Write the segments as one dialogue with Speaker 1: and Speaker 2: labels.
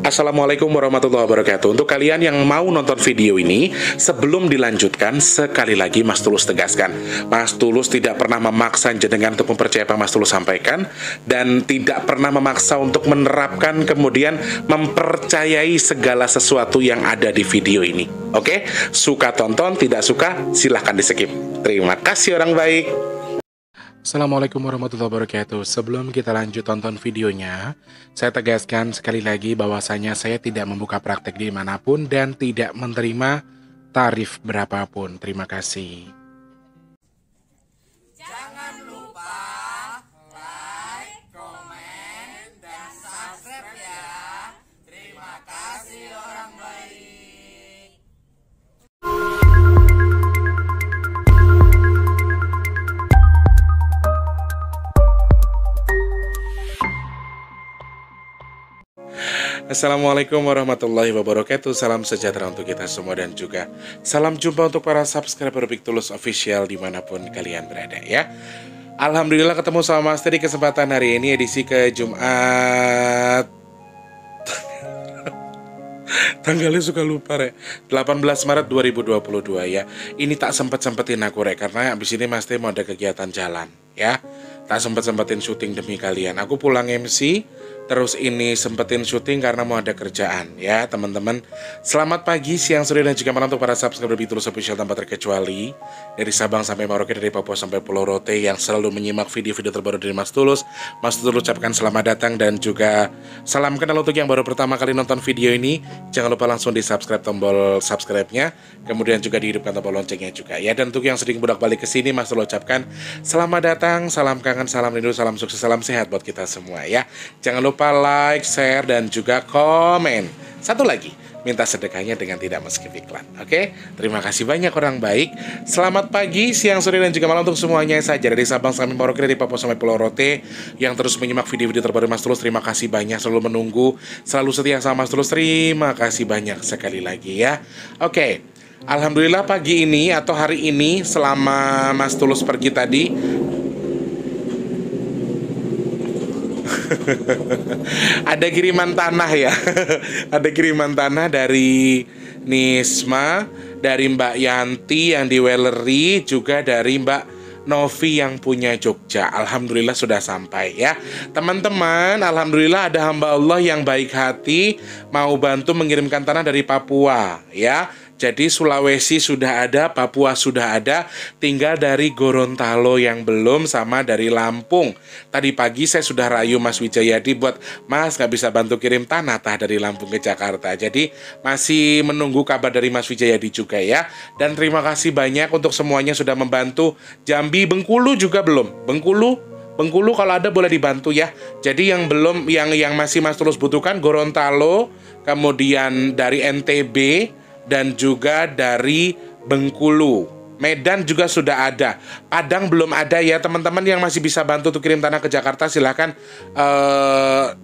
Speaker 1: Assalamualaikum warahmatullahi wabarakatuh. Untuk kalian yang mau nonton video ini, sebelum dilanjutkan, sekali lagi Mas Tulus tegaskan, Mas Tulus tidak pernah memaksa jenengan untuk mempercayai apa Mas Tulus sampaikan, dan tidak pernah memaksa untuk menerapkan kemudian mempercayai segala sesuatu yang ada di video ini. Oke? Suka tonton, tidak suka silahkan di skip. Terima kasih orang baik. Assalamualaikum warahmatullahi wabarakatuh. Sebelum kita lanjut tonton videonya, saya tegaskan sekali lagi bahwasanya saya tidak membuka praktek dimanapun dan tidak menerima tarif berapapun. Terima kasih.
Speaker 2: Jangan lupa like, komen, dan subscribe ya. Terima kasih orang baik.
Speaker 1: Assalamualaikum warahmatullahi wabarakatuh. Salam sejahtera untuk kita semua dan juga salam jumpa untuk para subscriber Big Tulus Official dimanapun kalian berada ya. Alhamdulillah ketemu sama Mas Teh di kesempatan hari ini edisi ke Jumat tanggalnya suka lupa rek 18 Maret 2022 ya. Ini tak sempet-sempetin aku rek, karena abis ini Mas Teh mau ada kegiatan jalan ya. Tak sempet-sempetin syuting demi kalian. Aku pulang MC, terus ini sempetin syuting karena mau ada kerjaan ya teman-teman. Selamat pagi, siang, sore, dan juga malam untuk para subscriber Big Tulus Official tanpa terkecuali. Dari Sabang sampai Merauke, dari Papua sampai Pulau Rote yang selalu menyimak video-video terbaru dari Mas Tulus. Mas Tulus ucapkan selamat datang dan juga salam kenal untuk yang baru pertama kali nonton video ini. Jangan lupa langsung di subscribe, tombol subscribe-nya. Kemudian juga dihidupkan tombol loncengnya juga ya. Dan untuk yang sering bolak-balik ke sini, Mas Tulus ucapkan selamat datang, salam kangen, salam rindu, salam sukses, salam sehat buat kita semua ya. Jangan lupa like, share, dan juga komen. Satu lagi, minta sedekahnya dengan tidak men-skip iklan. Oke? Terima kasih banyak orang baik. Selamat pagi, siang, sore, dan juga malam untuk semuanya saja. Dari Sabang sampai Merauke, dari Papua sampai Pulau Rote yang terus menyimak video-video terbaru Mas Tulus. Terima kasih banyak, selalu menunggu, selalu setia sama Mas Tulus. Terima kasih banyak sekali lagi ya. Oke, alhamdulillah pagi ini atau hari ini selama Mas Tulus pergi tadi ada kiriman tanah ya. Ada kiriman tanah dari Nisma, dari Mbak Yanti yang di Wellery, juga dari Mbak Novi yang punya Jogja. Alhamdulillah sudah sampai ya teman-teman. Alhamdulillah ada hamba Allah yang baik hati mau bantu mengirimkan tanah dari Papua ya. Jadi Sulawesi sudah ada, Papua sudah ada, tinggal dari Gorontalo yang belum, sama dari Lampung. Tadi pagi saya sudah rayu Mas Wijayadi buat Mas nggak bisa bantu kirim tanah dari Lampung ke Jakarta. Jadi masih menunggu kabar dari Mas Wijayadi juga ya. Dan terima kasih banyak untuk semuanya sudah membantu. Jambi, Bengkulu juga belum. Bengkulu kalau ada boleh dibantu ya. Jadi yang belum, yang masih Mas Tulus butuhkan Gorontalo, kemudian dari NTB, dan juga dari Bengkulu. Medan juga sudah ada. Padang belum ada ya teman-teman. Yang masih bisa bantu untuk kirim tanah ke Jakarta silahkan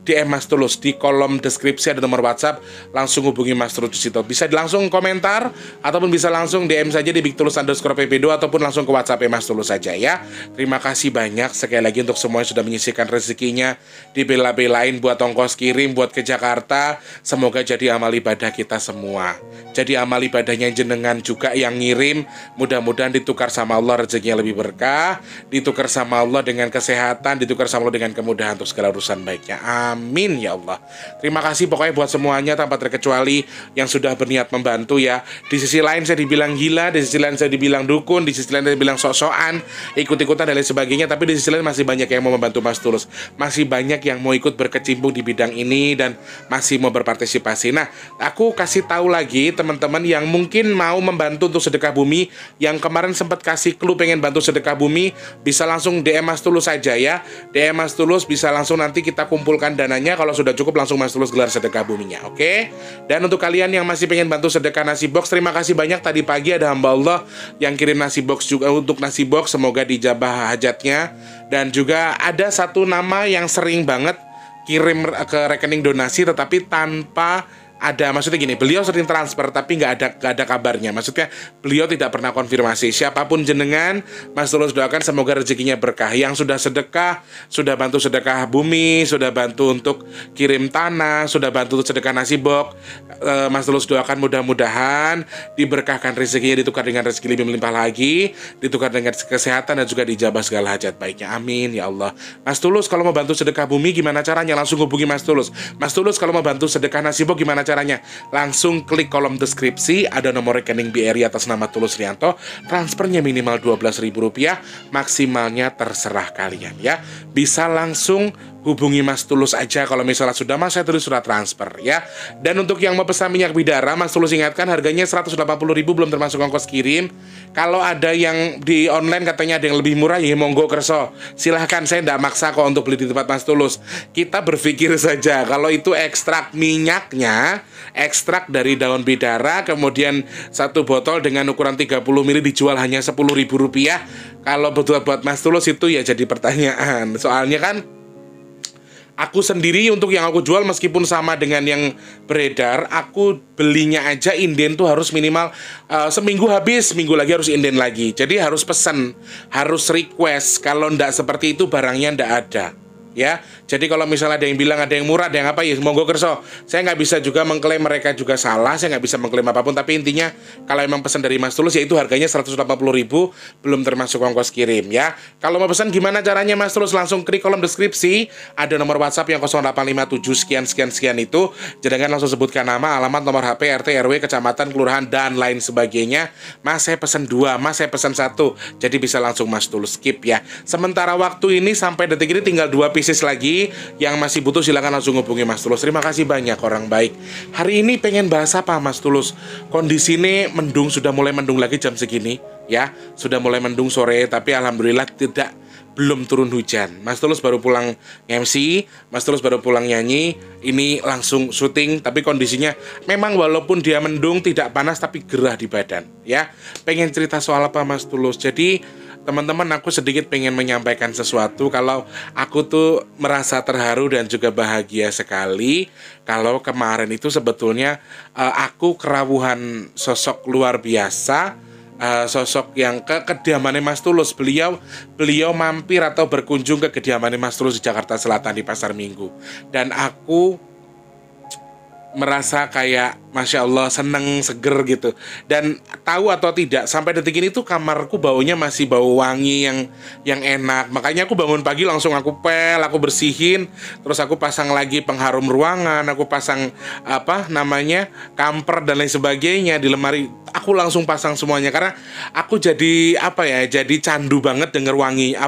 Speaker 1: DM Mas Tulus. Di kolom deskripsi ada nomor WhatsApp, langsung hubungi Mas Tulus di situ. Bisa langsung komentar ataupun bisa langsung DM saja di bigtulus_pp2 ataupun langsung ke WhatsApp Mas Tulus saja ya. Terima kasih banyak sekali lagi untuk semua yang sudah menyisihkan rezekinya, dibela-belain buat ongkos kirim buat ke Jakarta. Semoga jadi amal ibadah kita semua. Jadi amal ibadahnya jenengan juga yang ngirim, mudah-mudahan ditukar sama Allah rezekinya lebih berkah, ditukar sama Allah dengan kesehatan, ditukar sama Allah dengan kemudahan untuk segala urusan baiknya. Amin ya Allah. Terima kasih pokoknya buat semuanya tanpa terkecuali yang sudah berniat membantu ya. Di sisi lain saya dibilang gila, di sisi lain saya dibilang dukun, di sisi lain saya dibilang sok-sokan, ikut-ikutan dan lain sebagainya. Tapi di sisi lain masih banyak yang mau membantu Mas Tulus, masih banyak yang mau ikut berkecimpung di bidang ini dan masih mau berpartisipasi. Nah, aku kasih tahu lagi teman-teman yang mungkin mau membantu untuk sedekah bumi, yang kemarin sempat kasih clue pengen bantu sedekah bumi, bisa langsung DM Mas Tulus saja ya. DM Mas Tulus, bisa langsung nanti kita kumpulkan dananya. Kalau sudah cukup langsung Mas Tulus gelar sedekah buminya, oke? Dan untuk kalian yang masih pengen bantu sedekah nasi box, terima kasih banyak. Tadi pagi ada hamba Allah yang kirim nasi box juga untuk nasi box, semoga dijabah hajatnya. Dan juga ada satu nama yang sering banget kirim ke rekening donasi tetapi tanpa ada, maksudnya gini, beliau sering transfer tapi nggak ada kabarnya. Maksudnya beliau tidak pernah konfirmasi. Siapapun jenengan, Mas Tulus doakan semoga rezekinya berkah. Yang sudah sedekah, sudah bantu sedekah bumi, sudah bantu untuk kirim tanah, sudah bantu untuk sedekah nasi box, Mas Tulus doakan mudah-mudahan diberkahkan rezekinya, ditukar dengan rezeki lebih melimpah lagi, ditukar dengan kesehatan dan juga dijabah segala hajat baiknya. Amin ya Allah. Mas Tulus kalau mau bantu sedekah bumi gimana caranya? Langsung hubungi Mas Tulus. Mas Tulus kalau mau bantu sedekah nasi box gimana caranya? Langsung klik kolom deskripsi, ada nomor rekening BRI atas nama Tulus Rianto. Transfernya minimal Rp12.000, maksimalnya terserah kalian ya. Bisa langsung hubungi Mas Tulus aja kalau misalnya sudah, Mas saya tulis surat transfer ya. Dan untuk yang mau pesan minyak bidara, Mas Tulus ingatkan harganya Rp180.000 belum termasuk ongkos kirim. Kalau ada yang di online katanya ada yang lebih murah, ya monggo kerso. Silahkan, saya tidak maksa kok untuk beli di tempat Mas Tulus. Kita berpikir saja kalau itu ekstrak minyaknya, ekstrak dari daun bidara, kemudian satu botol dengan ukuran 30 ml dijual hanya Rp10.000. Kalau betul buat Mas Tulus itu ya jadi pertanyaan. Soalnya kan aku sendiri untuk yang aku jual meskipun sama dengan yang beredar, aku belinya aja inden tuh harus minimal seminggu habis, minggu lagi harus inden lagi. Jadi harus pesan, harus request. Kalau ndak seperti itu barangnya ndak ada. Ya, jadi kalau misalnya ada yang bilang ada yang murah, ada yang apa, ya monggo kerso. Saya nggak bisa juga mengklaim mereka juga salah, saya nggak bisa mengklaim apapun. Tapi intinya kalau emang pesan dari Mas Tulus, yaitu harganya Rp180.000 belum termasuk ongkos kirim ya. Kalau mau pesan gimana caranya Mas Tulus? Langsung klik kolom deskripsi, ada nomor WhatsApp yang 0857 sekian itu. Jangan langsung sebutkan nama, alamat, nomor HP, RT, RW, kecamatan, kelurahan dan lain sebagainya. Mas saya pesan 2, Mas saya pesan 1. Jadi bisa langsung Mas Tulus skip ya. Sementara waktu ini sampai detik ini tinggal 2 pieces lagi. Yang masih butuh silakan langsung hubungi Mas Tulus. Terima kasih banyak orang baik. Hari ini pengen bahas apa Mas Tulus? Kondisi ini mendung, sudah mulai mendung lagi jam segini ya. Sudah mulai mendung sore, tapi alhamdulillah belum turun hujan. Mas Tulus baru pulang MC, Mas Tulus baru pulang nyanyi. Ini langsung syuting, tapi kondisinya memang walaupun dia mendung tidak panas tapi gerah di badan ya. Pengen cerita soal apa Mas Tulus? Jadi teman-teman, aku sedikit pengen menyampaikan sesuatu. Kalau aku tuh merasa terharu dan juga bahagia sekali kalau kemarin itu sebetulnya aku kerawuhan sosok luar biasa, sosok yang ke kediamannya Mas Tulus. Beliau mampir atau berkunjung ke kediamannya Mas Tulus di Jakarta Selatan di Pasar Minggu. Dan aku merasa kayak Masya Allah seneng, seger gitu. Dan tahu atau tidak, sampai detik ini tuh kamarku baunya masih bau wangi yang enak. Makanya aku bangun pagi langsung aku pel, aku bersihin, terus aku pasang lagi pengharum ruangan, aku pasang kamper dan lain sebagainya di lemari. Aku langsung pasang semuanya karena aku jadi jadi candu banget denger wangi,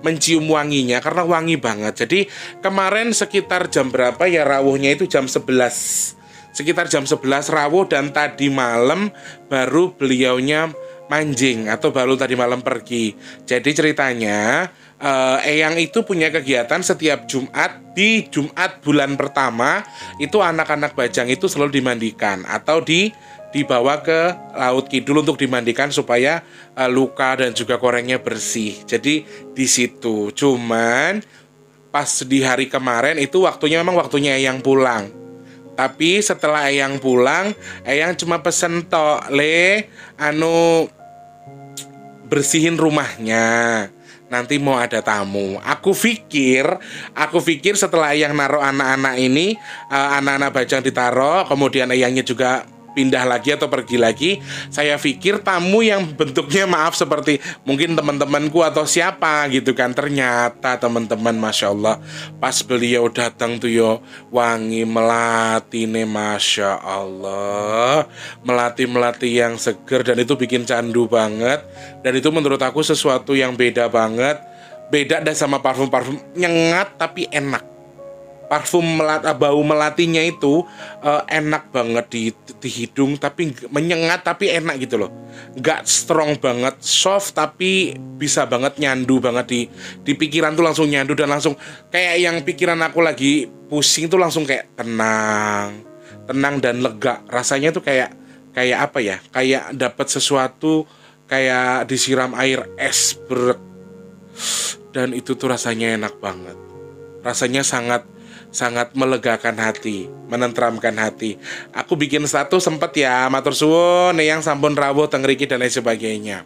Speaker 1: mencium wanginya karena wangi banget. Jadi kemarin sekitar jam berapa ya rawuhnya itu jam 11. Sekitar jam 11 rawuh dan tadi malam baru beliaunya manjing atau baru tadi malam pergi. Jadi ceritanya Eyang itu punya kegiatan setiap Jumat. Di Jumat bulan pertama itu anak-anak Bajang itu selalu dimandikan atau dibawa ke Laut Kidul untuk dimandikan supaya luka dan juga korengnya bersih. Jadi di situ. Cuman pas di hari kemarin itu memang waktunya Eyang pulang. Tapi setelah Eyang pulang, Eyang cuma pesen bersihin rumahnya. Nanti mau ada tamu. Aku pikir setelah Eyang naruh anak-anak ini, anak-anak Bajang ditaruh, kemudian Eyangnya juga pindah lagi atau pergi lagi, saya pikir tamu yang bentuknya seperti mungkin teman-temanku atau siapa gitu kan. Ternyata teman-teman, Masya Allah, pas beliau datang tuh wangi melati nih, Masya Allah, melati yang seger, dan itu bikin candu banget. Dan itu menurut aku sesuatu yang beda banget, beda dan sama parfum nyengat tapi enak. Parfum bau melatinya itu enak banget di hidung, tapi menyengat tapi enak gitu loh. Nggak strong banget, soft tapi bisa banget nyandu banget di pikiran tuh, langsung nyandu dan langsung kayak yang pikiran aku lagi pusing tuh langsung kayak tenang dan lega. Rasanya tuh kayak kayak dapat sesuatu, kayak disiram air es dan itu tuh rasanya enak banget. Rasanya sangat sangat melegakan hati, menenteramkan hati. Aku bikin status sempet ya, matur suwun yang sampun rawuh teng mriki dan lain sebagainya.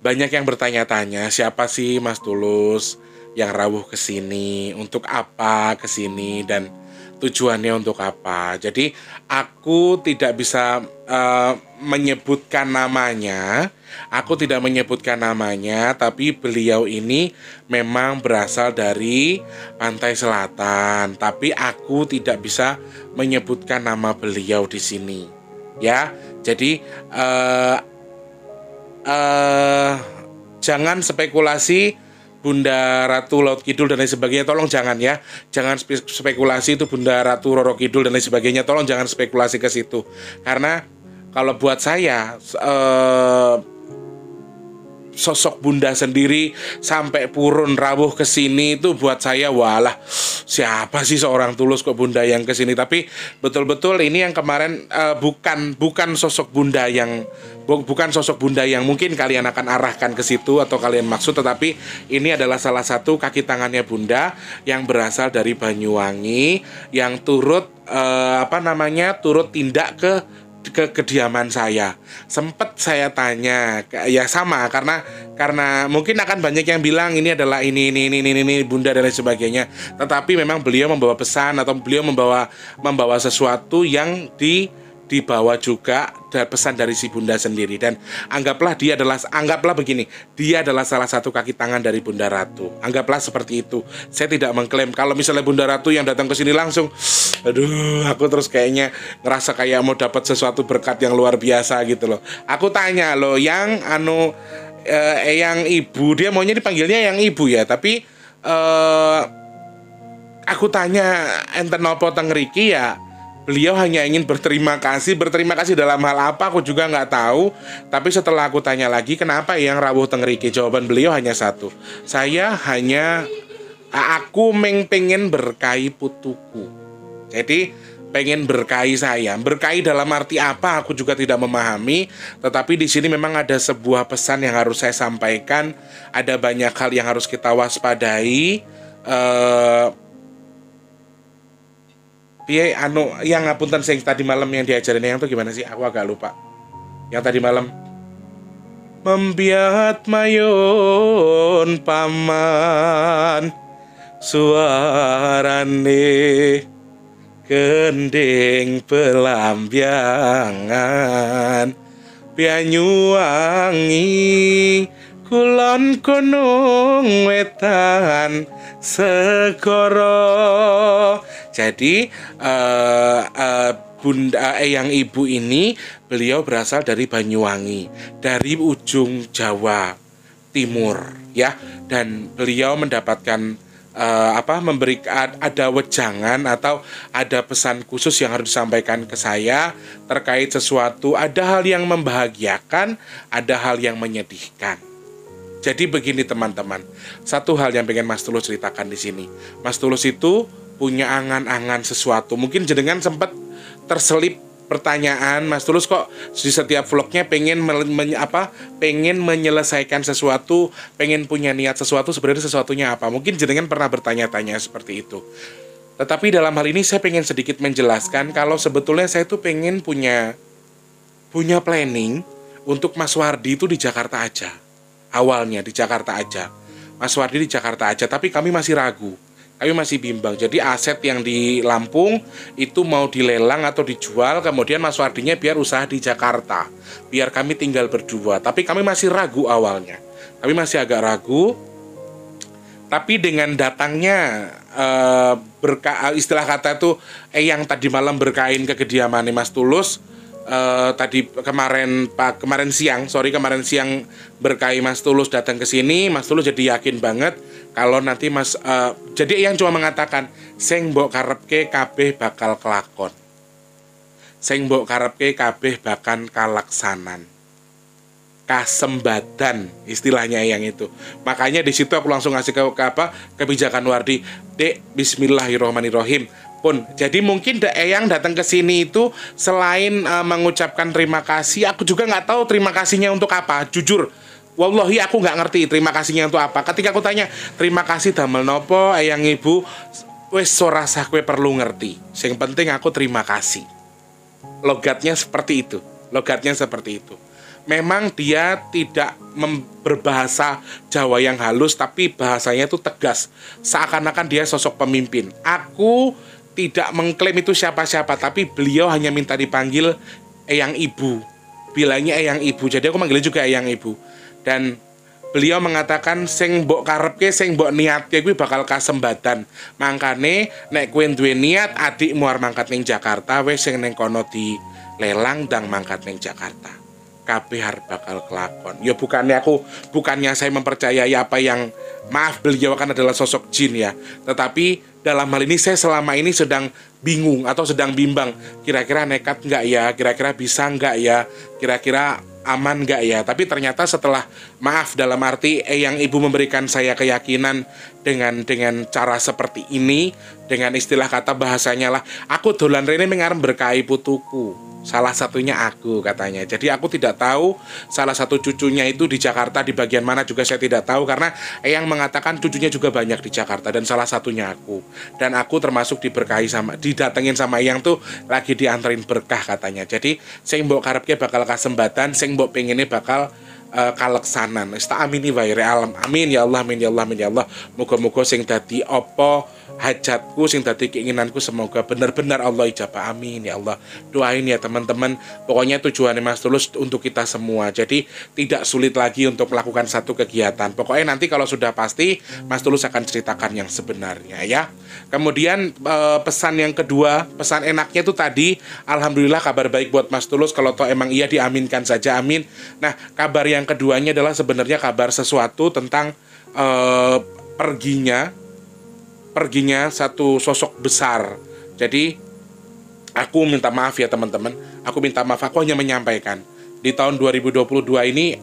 Speaker 1: Banyak yang bertanya-tanya, siapa sih Mas Tulus yang rawuh ke sini, untuk apa ke sini, dan tujuannya untuk apa. Jadi aku tidak bisa menyebutkan namanya. Aku tidak menyebutkan namanya, tapi beliau ini memang berasal dari pantai selatan. Tapi aku tidak bisa menyebutkan nama beliau di sini. Ya, jadi jangan spekulasi Bunda Ratu Laut Kidul dan lain sebagainya, tolong jangan ya. Jangan spekulasi itu Bunda Ratu Roro Kidul dan lain sebagainya, tolong jangan spekulasi ke situ. Karena kalau buat saya sosok Bunda sendiri sampai purun rawuh ke sini itu buat saya walah, siapa sih seorang Tulus kok Bunda yang ke sini. Tapi betul-betul ini yang kemarin bukan sosok Bunda yang mungkin kalian akan arahkan ke situ atau kalian maksud, tetapi ini adalah salah satu kaki tangannya Bunda yang berasal dari Banyuwangi yang turut turut tindak ke kediaman saya. Sempet saya tanya, ya sama karena mungkin akan banyak yang bilang ini adalah ini Bunda dan lain sebagainya. Tetapi memang beliau membawa pesan atau beliau membawa sesuatu yang dibawa juga pesan dari si Bunda sendiri. Dan anggaplah begini, dia adalah salah satu kaki tangan dari Bunda Ratu. Anggaplah seperti itu. Saya tidak mengklaim. Kalau misalnya Bunda Ratu yang datang ke sini langsung, aduh, aku terus kayaknya ngerasa kayak mau dapat sesuatu berkat yang luar biasa gitu loh. Aku tanya loh, yang yang ibu, dia maunya dipanggilnya yang ibu ya, tapi aku tanya enten nopo teng riki ya. Beliau hanya ingin berterima kasih dalam hal apa aku juga nggak tahu. Tapi setelah aku tanya lagi kenapa yang rawuh teng riki, jawaban beliau hanya satu. Aku pengen berkahi putuku. Jadi pengen berkahi saya. Berkahi dalam arti apa aku juga tidak memahami. Tetapi di sini memang ada sebuah pesan yang harus saya sampaikan. Ada banyak hal yang harus kita waspadai. Yang ngapunten sing tadi malam yang diajarin yang tuh gimana sih? Aku agak lupa. Yang tadi malam membiat mayon paman suarane gending pelambyangan Banyuwangi kulon gunung wetan segoro. Jadi Bunda yang ibu ini beliau berasal dari Banyuwangi, dari ujung Jawa Timur ya, dan beliau mendapatkan memberikan ada wejangan atau ada pesan khusus yang harus disampaikan ke saya terkait sesuatu. Ada hal yang membahagiakan, ada hal yang menyedihkan. Jadi begini teman-teman, satu hal yang pengen Mas Tulus ceritakan di sini. Mas Tulus itu punya angan-angan sesuatu. Mungkin jenengan sempat terselip pertanyaan, Mas Tulus kok di setiap vlognya pengen menyelesaikan sesuatu, pengen punya niat sesuatu, sebenarnya sesuatunya apa? Mungkin jenengan pernah bertanya-tanya seperti itu. Tetapi dalam hal ini saya pengen sedikit menjelaskan kalau sebetulnya saya tuh pengen punya planning untuk Mas Wardi itu di Jakarta aja. Awalnya di Jakarta aja. Mas Wardi di Jakarta aja, tapi kami masih ragu. Kami masih bimbang. Jadi aset yang di Lampung itu mau dilelang atau dijual, kemudian Mas Wardinya biar usaha di Jakarta, biar kami tinggal berdua. Tapi kami masih ragu awalnya. Kami masih agak ragu. Tapi dengan datangnya istilah kata itu yang tadi malam berkain ke kediaman Mas Tulus, kemarin siang berkahi Mas Tulus datang ke sini, Mas Tulus jadi yakin banget kalau nanti jadi yang cuma mengatakan sing mbok karepke kabeh bakal kelakon. Sing mbok karepke kabeh bakal kalaksanan. Kasembadan istilahnya yang itu. Makanya di situ aku langsung ngasih kebijakan Wardi, Dek, bismillahirrohmanirrohim. Pun, jadi mungkin Eyang datang ke sini itu selain mengucapkan terima kasih, aku juga nggak tahu terima kasihnya untuk apa. Jujur Wallahi aku nggak ngerti terima kasihnya untuk apa. Ketika aku tanya terima kasih damel nopo eyang ibu, wes ora sah kowe perlu ngerti. Yang penting aku terima kasih. Logatnya seperti itu. Logatnya seperti itu. Memang dia tidak berbahasa Jawa yang halus, tapi bahasanya itu tegas. Seakan-akan dia sosok pemimpin. Aku tidak mengklaim itu siapa-siapa, tapi beliau hanya minta dipanggil eyang ibu. Bilangnya eyang ibu, jadi aku manggilnya juga eyang ibu. Dan beliau mengatakan sing mbok karepke, sing mbok niatke kuwi bakal kasembatan. Mangkane nek kowe duwe niat adikmu arep mangkat ning Jakarta, wis sing ning kono di lelang ndang mangkat ning Jakarta. Kabeh arep bakal kelakon. Ya bukannya saya mempercayai apa yang, maaf, beliau kan adalah sosok jin ya. Tetapi dalam hal ini saya selama ini sedang bingung atau sedang bimbang. Kira-kira nekat nggak ya? Kira-kira bisa nggak ya? Kira-kira aman nggak ya? Tapi ternyata setelah, maaf dalam arti yang ibu memberikan saya keyakinan dengan cara seperti ini, dengan istilah kata bahasanya lah, aku dolan rene mengarep berkahi putuku. Salah satunya aku katanya. Jadi aku tidak tahu salah satu cucunya itu di Jakarta di bagian mana juga saya tidak tahu, karena Eyang mengatakan cucunya juga banyak di Jakarta dan salah satunya aku. Dan aku termasuk diberkahi sama, didatengin sama Eyang tuh lagi dianterin berkah katanya. Jadi sing mbok karepke bakal kasembatan, sing mbok pengene bakal kaleksanan. Tak amini wae alam. Amin ya Allah, amin ya Allah, amin ya Allah. Muga-muga sing dadi apa hajatku, sing dadi keinginanku semoga benar-benar Allah ijabah. Amin ya Allah. Doain ya teman-teman. Pokoknya tujuannya Mas Tulus untuk kita semua. Jadi tidak sulit lagi untuk melakukan satu kegiatan. Pokoknya nanti kalau sudah pasti Mas Tulus akan ceritakan yang sebenarnya ya. Kemudian pesan yang kedua, pesan enaknya itu tadi, alhamdulillah kabar baik buat Mas Tulus. Kalau toh emang iya diaminkan saja, amin. Nah, kabar yang keduanya adalah sebenarnya kabar sesuatu tentang perginya satu sosok besar. Jadi aku minta maaf ya teman-teman. Aku minta maaf, aku hanya menyampaikan di tahun 2022 ini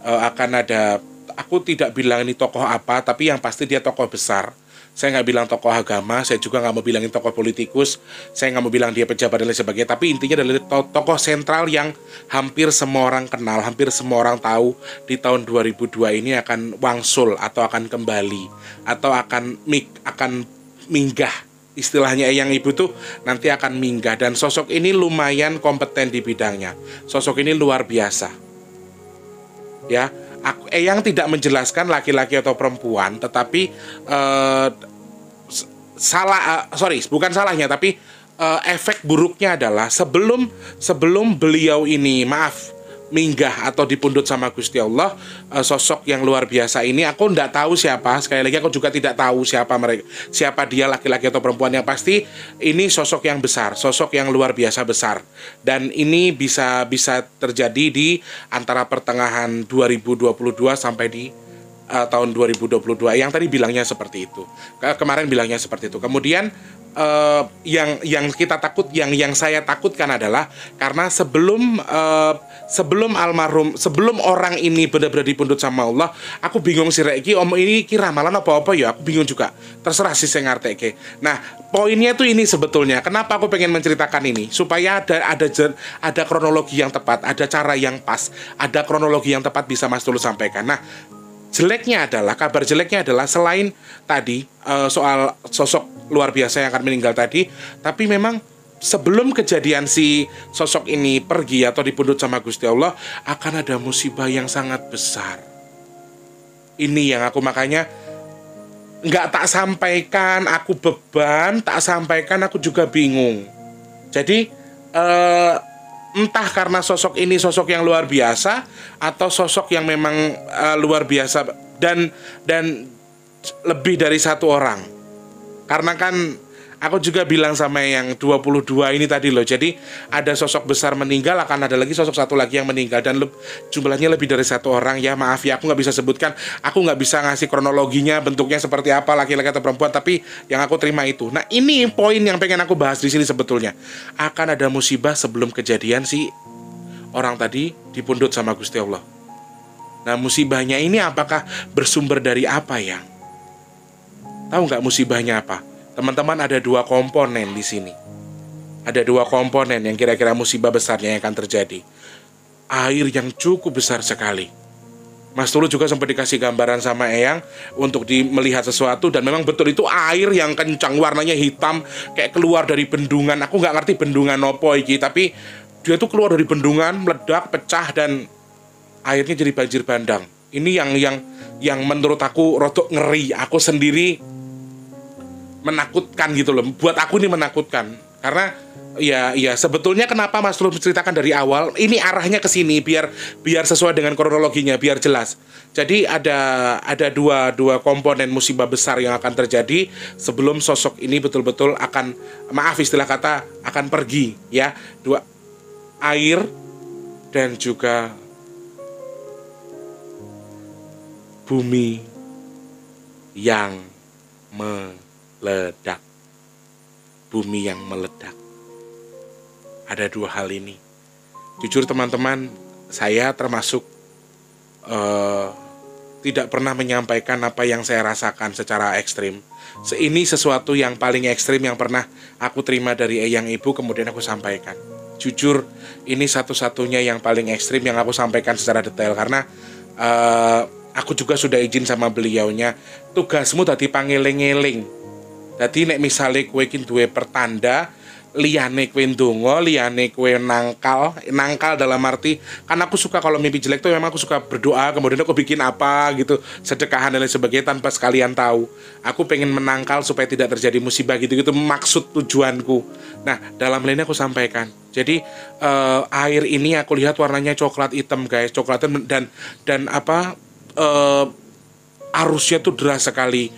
Speaker 1: akan ada, aku tidak bilang ini tokoh apa, tapi yang pasti dia tokoh besar. Saya nggak bilang tokoh agama, saya juga nggak mau bilangin tokoh politikus, saya nggak mau bilang dia pejabat dan lain sebagainya, tapi intinya adalah tokoh sentral yang hampir semua orang kenal, hampir semua orang tahu di tahun 2002 ini akan wangsul atau akan kembali atau akan minggah. Istilahnya yang ibu tuh nanti akan minggah, dan sosok ini lumayan kompeten di bidangnya. Sosok ini luar biasa. Ya, Eyang tidak menjelaskan laki-laki atau perempuan, tetapi bukan salahnya, tapi efek buruknya adalah sebelum beliau ini, minggah atau dipundhut sama Gusti Allah, sosok yang luar biasa ini aku tidak tahu siapa. Sekali lagi aku juga tidak tahu siapa dia, laki-laki atau perempuan. Yang pasti ini sosok yang besar, sosok yang luar biasa besar, dan ini bisa terjadi di antara pertengahan 2022 sampai di tahun 2022. Yang tadi bilangnya seperti itu, kemarin bilangnya seperti itu. Kemudian yang saya takutkan adalah karena sebelum orang ini benar-benar dipundhut sama Allah, aku bingung sih iki ini kira malah apa-apa ya, aku bingung juga. Terserah sih saya ngarteke. Nah, poinnya tuh ini sebetulnya. Kenapa aku pengen menceritakan ini? Supaya ada kronologi yang tepat, ada cara yang pas, ada kronologi yang tepat bisa Mas Tulus sampaikan. Nah, kabar jeleknya adalah selain tadi soal sosok luar biasa yang akan meninggal tadi, tapi memang sebelum kejadian si sosok ini pergi atau dipundhut sama Gusti Allah, akan ada musibah yang sangat besar. Ini yang aku makanya nggak tak sampaikan, aku beban, tak sampaikan aku juga bingung. Jadi entah karena sosok ini sosok yang luar biasa atau sosok yang memang luar biasa dan lebih dari satu orang. Karena kan aku juga bilang sama yang 22 ini tadi loh. Jadi ada sosok besar meninggal, akan ada lagi sosok satu lagi yang meninggal, dan jumlahnya lebih dari satu orang. Ya maaf ya, aku nggak bisa sebutkan, aku nggak bisa ngasih kronologinya, bentuknya seperti apa, laki-laki atau perempuan, tapi yang aku terima itu. Nah, ini poin yang pengen aku bahas di sini sebetulnya. Akan ada musibah sebelum kejadian si orang tadi dipundhut sama Gusti Allah. Nah, musibahnya ini apakah bersumber dari apa ya? Tahu nggak musibahnya apa? Teman-teman, ada dua komponen di sini. Ada dua komponen yang kira-kira musibah besarnya yang akan terjadi. Air yang cukup besar sekali. Mas Tulu juga sempat dikasih gambaran sama Eyang untuk melihat sesuatu, dan memang betul itu air yang kencang, warnanya hitam kayak keluar dari bendungan. Aku nggak ngerti bendungan opo iki, tapi dia tuh keluar dari bendungan, meledak, pecah, dan airnya jadi banjir bandang. Ini yang menurut aku rotok ngeri. Aku sendiri menakutkan gitu loh. Buat aku ini menakutkan karena ya sebetulnya kenapa Mas Tulu menceritakan dari awal ini arahnya ke sini biar sesuai dengan kronologinya, biar jelas. Jadi ada dua komponen musibah besar yang akan terjadi sebelum sosok ini betul-betul akan, maaf istilah kata, akan pergi ya. Dua, air dan juga bumi yang meledak. Bumi yang meledak. Ada dua hal ini. Jujur teman-teman, saya termasuk tidak pernah menyampaikan apa yang saya rasakan secara ekstrim. Ini sesuatu yang paling ekstrim yang pernah aku terima dari Eyang Ibu, kemudian aku sampaikan. Jujur, ini satu-satunya yang paling ekstrim yang aku sampaikan secara detail, karena aku juga sudah izin sama beliaunya, tugasmu tadi pangeling-eling. Jadi nek misale kowe iki duwe pertanda, liyane kowe ndonga, liyane kowe nangkal dalam arti, kan aku suka kalau mimpi jelek tuh memang aku suka berdoa, kemudian aku bikin apa gitu, sedekahan dan lain sebagainya tanpa sekalian tahu. Aku pengen menangkal supaya tidak terjadi musibah gitu-gitu, maksud tujuanku. Nah, dalam hal ini aku sampaikan. Jadi air ini aku lihat warnanya coklat hitam guys, coklat dan apa arusnya tuh deras sekali.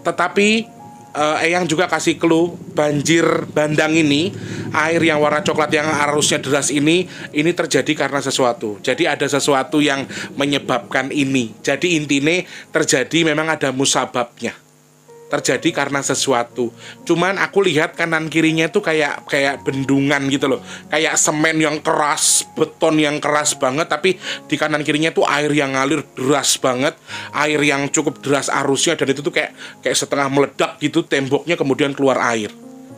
Speaker 1: Tetapi Eyang juga kasih clue, banjir bandang ini, air yang warna coklat yang arusnya deras ini terjadi karena sesuatu. Jadi ada sesuatu yang menyebabkan ini. Jadi intinya terjadi memang ada musababnya. Terjadi karena sesuatu. Cuman aku lihat kanan kirinya itu kayak bendungan gitu loh. Kayak semen yang keras, beton yang keras banget, tapi di kanan kirinya tuh air yang ngalir deras banget, air yang cukup deras arusnya, dan itu tuh kayak setengah meledak gitu temboknya, kemudian keluar air.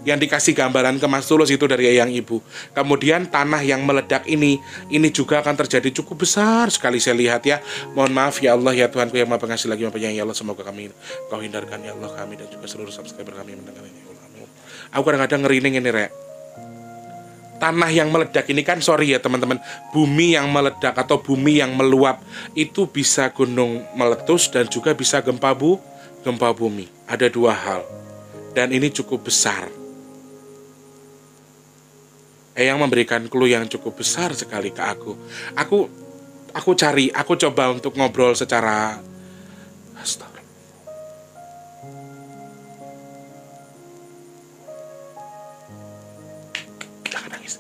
Speaker 1: Yang dikasih gambaran ke Mas Tulus itu dari Eyang Ibu. Kemudian tanah yang meledak ini juga akan terjadi cukup besar sekali saya lihat ya. Mohon maaf ya Allah ya Tuhanku yang Maha Pengasih lagi Maha Penyayang ya Allah, semoga Kau hindarkan ya Allah kami dan juga seluruh subscriber kami yang mendengar ini ya Allah. Aku kadang-kadang ngerining ini rek. Tanah yang meledak ini kan, sorry ya teman-teman, bumi yang meledak atau bumi yang meluap itu bisa gunung meletus dan juga bisa gempa bumi. Ada dua hal dan ini cukup besar. Eyang memberikan clue yang cukup besar sekali ke aku. Aku coba untuk ngobrol secara jangan nangis.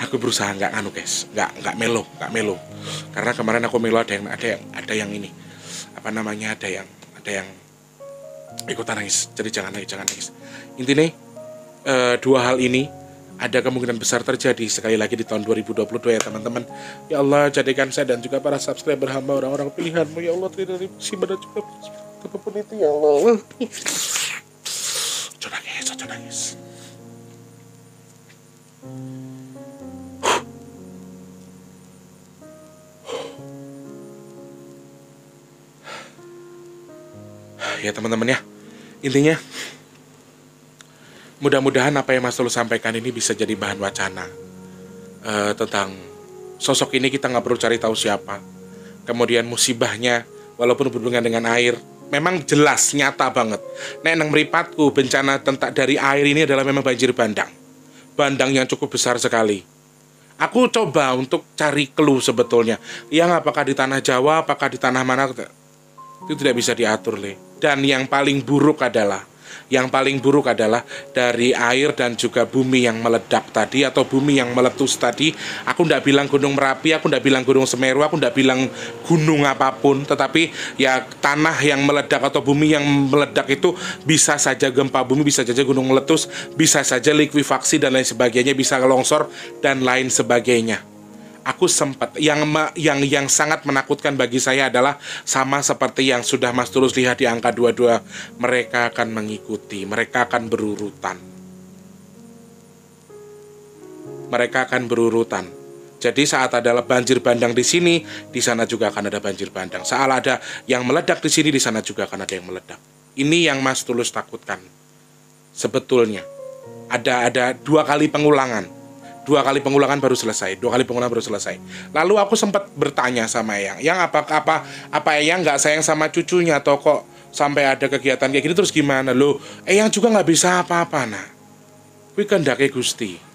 Speaker 1: Aku berusaha nggak guys, nggak melo, karena kemarin aku melo ada yang ini, apa namanya, ada yang ikutan nangis, jadi jangan nangis. Intinya dua hal ini ada kemungkinan besar terjadi sekali lagi di tahun 2022 ya teman-teman. Ya Allah, jadikan saya dan juga para subscriber hamba orang-orang pilihanmu ya Allah, dari musibah dan juga apapun itu ya Allah. Jangan nangis. Ya teman-teman ya, intinya mudah-mudahan apa yang Mas Tulus sampaikan ini bisa jadi bahan wacana tentang sosok ini. Kita nggak perlu cari tahu siapa. Kemudian musibahnya walaupun berhubungan dengan air memang jelas nyata banget. Neng meripatku bencana dari air ini adalah memang banjir bandang yang cukup besar sekali. Aku coba untuk cari clue sebetulnya, yang apakah di tanah Jawa, apakah di tanah mana, itu tidak bisa diatur Dan yang paling buruk adalah dari air dan juga bumi yang meledak tadi atau bumi yang meletus tadi. Aku tidak bilang Gunung Merapi, aku tidak bilang Gunung Semeru, aku tidak bilang gunung apapun, tetapi ya tanah yang meledak atau bumi yang meledak itu bisa saja gempa bumi, bisa saja gunung meletus, bisa saja likuifaksi dan lain sebagainya, bisa longsor dan lain sebagainya. aku sempat yang sangat menakutkan bagi saya adalah sama seperti yang sudah Mas Tulus lihat di angka 22, mereka akan mengikuti, mereka akan berurutan. Mereka akan berurutan. Jadi saat ada banjir bandang di sini, di sana juga akan ada banjir bandang. Saat ada yang meledak di sini, di sana juga akan ada yang meledak. Ini yang Mas Tulus takutkan. Sebetulnya ada 2 kali pengulangan. 2 kali pengulangan baru selesai. 2 kali pengulangan baru selesai. Lalu aku sempat bertanya sama Eyang, apa Eyang nggak sayang sama cucunya atau kok sampai ada kegiatan kayak gini terus gimana? Loh, Eyang juga nggak bisa apa-apa, nah. Kuwi kehendake Gusti.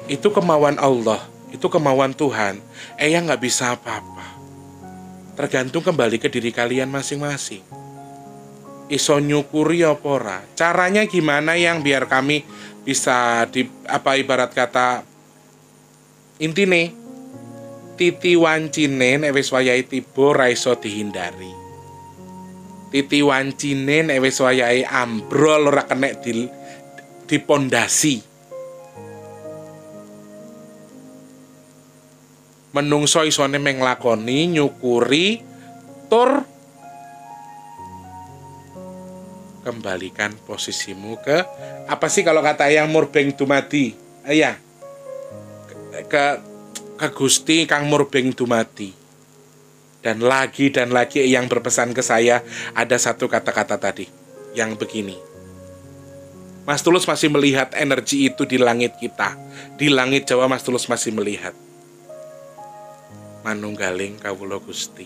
Speaker 1: Itu kemauan Allah, itu kemauan Tuhan. Eyang nggak bisa apa-apa. Tergantung kembali ke diri kalian masing-masing. Iso nyukuri apa ora? Caranya gimana yang biar kami bisa ibarat kata intine titi wancine nek wis wayahe tiba ra iso dihindari. Titi wancine nek wis wayahe ambrol ora kenek dipondasi. Menungso isone meng lakoni nyukuri tur kembalikan posisimu ke apa sih kalau kata yang murbeng dumadi, ya ke Gusti kang murbeng dumadi. Dan lagi yang berpesan ke saya ada satu kata-kata tadi yang begini. Mas Tulus masih melihat energi itu di langit kita, di langit Jawa Mas Tulus masih melihat. Manunggaling kawula Gusti.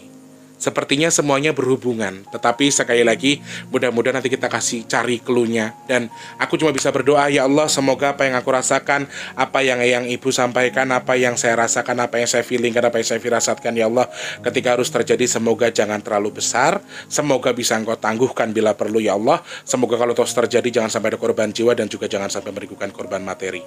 Speaker 1: Sepertinya semuanya berhubungan, tetapi sekali lagi mudah-mudahan nanti kita cari clue-nya. Dan aku cuma bisa berdoa, ya Allah, semoga apa yang aku rasakan, apa yang Ibu sampaikan, apa yang saya rasakan, apa yang saya feelingkan, apa yang saya firasatkan, ya Allah, ketika harus terjadi semoga jangan terlalu besar, semoga bisa Engkau tangguhkan bila perlu, ya Allah. Semoga kalau terus terjadi jangan sampai ada korban jiwa dan juga jangan sampai menimbulkan korban materi.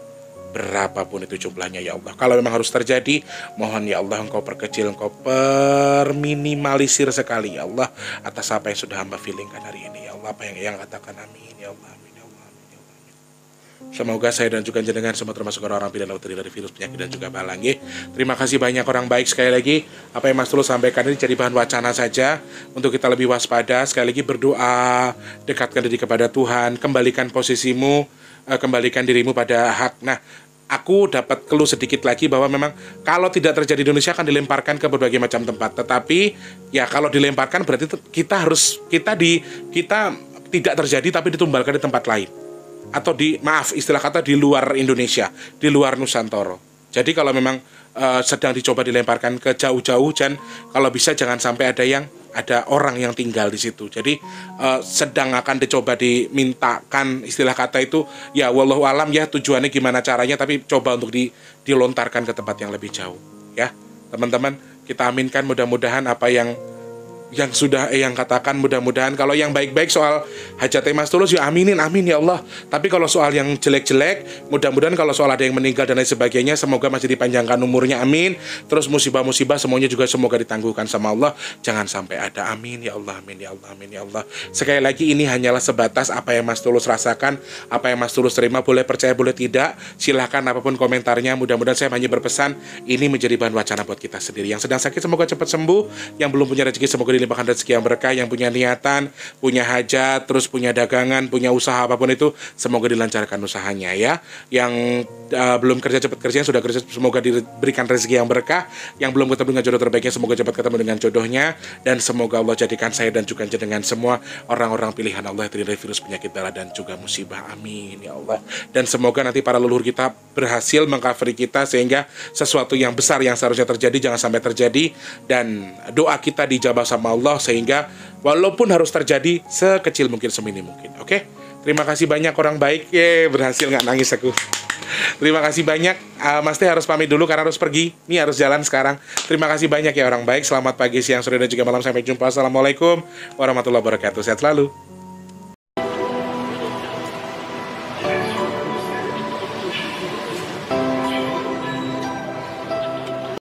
Speaker 1: Berapapun itu jumlahnya, ya Allah. Kalau memang harus terjadi, mohon ya Allah Engkau perkecil, Engkau perminimalisir sekali, ya Allah, atas apa yang sudah hamba feelingkan hari ini, ya Allah. Apa yang katakan, amin, ya Allah, amin, ya Allah, amin, ya Allah, amin. Semoga saya dan juga jenengan semua termasuk orang pilihan dari virus, penyakit dan juga balang. Terima kasih banyak orang baik. Sekali lagi, apa yang Mas Tulus sampaikan ini jadi bahan wacana saja untuk kita lebih waspada. Sekali lagi berdoa, dekatkan diri kepada Tuhan, kembalikan posisimu, kembalikan dirimu pada hak. Nah, aku dapat clue sedikit lagi bahwa memang kalau tidak terjadi di Indonesia akan dilemparkan ke berbagai macam tempat. Tetapi ya kalau dilemparkan berarti kita tidak terjadi tapi ditumbalkan di tempat lain. Atau istilah kata di luar Indonesia, di luar Nusantara. Jadi kalau memang sedang dicoba dilemparkan ke jauh-jauh, dan kalau bisa jangan sampai ada orang yang tinggal di situ. Jadi sedang akan dicoba dimintakan, istilah kata itu ya wallahu alam ya tujuannya gimana caranya, tapi coba untuk dilontarkan ke tempat yang lebih jauh ya. Teman-teman, kita aminkan mudah-mudahan apa yang sudah yang katakan, mudah-mudahan kalau yang baik-baik soal hajat Mas Tulus ya aminin, amin ya Allah. Tapi kalau soal yang jelek-jelek, mudah-mudahan kalau soal ada yang meninggal dan lain sebagainya, semoga masih dipanjangkan umurnya, amin. Terus musibah-musibah semuanya juga semoga ditangguhkan sama Allah, jangan sampai ada, amin ya Allah, amin ya Allah, amin ya Allah. Sekali lagi ini hanyalah sebatas apa yang Mas Tulus rasakan, apa yang Mas Tulus terima, boleh percaya boleh tidak, silahkan apapun komentarnya. Mudah-mudahan saya hanya berpesan ini menjadi bahan wacana buat kita sendiri. Yang sedang sakit semoga cepat sembuh, yang belum punya rezeki semoga dilimpahkan rezeki yang berkah, yang punya niatan, punya hajat, terus punya dagangan, punya usaha apapun itu, semoga dilancarkan usahanya ya. Yang belum kerja cepat kerja, yang sudah kerja semoga diberikan rezeki yang berkah, yang belum ketemu dengan jodoh terbaiknya semoga cepat ketemu dengan jodohnya, dan semoga Allah jadikan saya dan juga dengan semua orang-orang pilihan Allah yang terdiri dari virus, penyakit, bala dan juga musibah, amin ya Allah. Dan semoga nanti para leluhur kita berhasil mengcovery kita sehingga sesuatu yang besar yang seharusnya terjadi jangan sampai terjadi, dan doa kita dijabah sama Allah sehingga walaupun harus terjadi sekecil mungkin, seminim mungkin. Oke? Terima kasih banyak orang baik. Berhasil nggak nangis aku. Terima kasih banyak. Mas Teh harus pamit dulu karena harus pergi. Ini harus jalan sekarang. Terima kasih banyak ya orang baik. Selamat pagi, siang, sore dan juga malam. Sampai jumpa. Assalamualaikum warahmatullahi wabarakatuh. Sehat selalu.